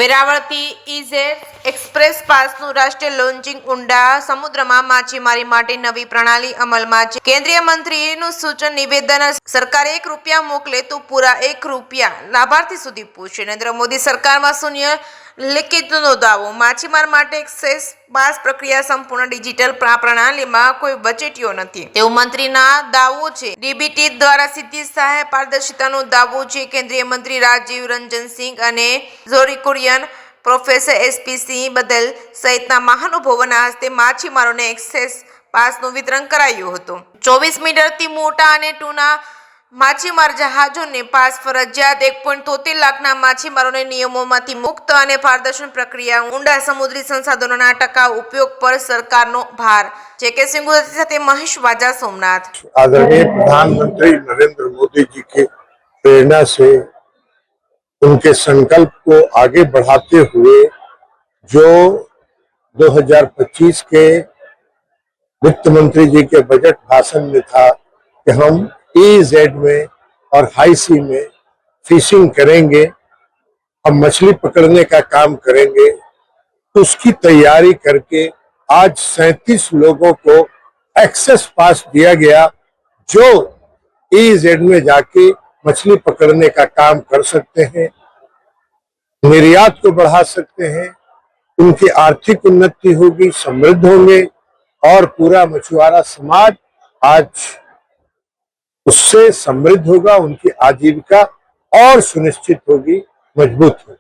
વેરાવળથી ઇઝેડ express પાસનું રાષ્ટ્રીય launching ઊંડા સમુદ્રમાં માછીમારી માટે નવી પ્રણાલી અમલમાં છે. કેન્દ્રીય મંત્રીનું સૂચન નિવેદન સરકાર ₹1 મોકલે તો પૂરા ₹1 લાભાર્થી સુધી પૂછે. નરેન્દ્ર મોદી સરકારમાં શૂન્ય લીકેજનો દાવો. માછીમાર માટે એક્સેસ પાસ પ્રક્રિયા સંપૂર્ણ ડિજિટલ પ્રણાલીમાં કોઈ વચેટીઓ નથી તેવું મંત્રીના દાવો છે. ડીબીટી દ્વારા સીધી સહાય પારદર્શિતાનો દાવો છે. કેન્દ્રીય મંત્રી રાજીવ રંજન સિંહ અને ઝોરી પ્રોફેસર એસપી સિંહ બદલ સહિતના મહાનુભાવોના હસ્તે માછીમારોને એક્સેસ પાસનું વિતરણ કરાયું હતું. 24 મીટરથી મોટા અને ટૂના માછીમાર જહાજોને પાસ ફરજિયાત. 1.73 લાખના માછીમારોને નિયમોમાંથી મુક્ત અને પારદર્શક પ્રક્રિયા. ઊંડા સમુદ્રી સંસાધનોના ટકાઉ ઉપયોગ પર સરકારનો ભાર. જેકે સિંહ સાથે મહેશ વાજા, સોમનાથ. आदरणीय प्रधानमंत्री नरेंद्र मोदी जी की प्रेरणा से उनके संकल्प को आगे बढ़ाते हुए जो 2025 के वित्त मंत्री जी के बजट भाषण में था कि हम EEZ में और हाई सी में फिशिंग करेंगे, हम मछली पकड़ने का काम करेंगे, तो उसकी तैयारी करके आज 37 लोगों को एक्सेस पास दिया गया जो EEZ में जाके मछली पकड़ने का काम कर सकते हैं, निर्यात को बढ़ा सकते हैं, उनकी आर्थिक उन्नति होगी, समृद्ध होंगे और पूरा मछुआरा समाज आज उससे समृद्ध होगा, उनकी आजीविका और सुनिश्चित होगी, मजबूत होगी.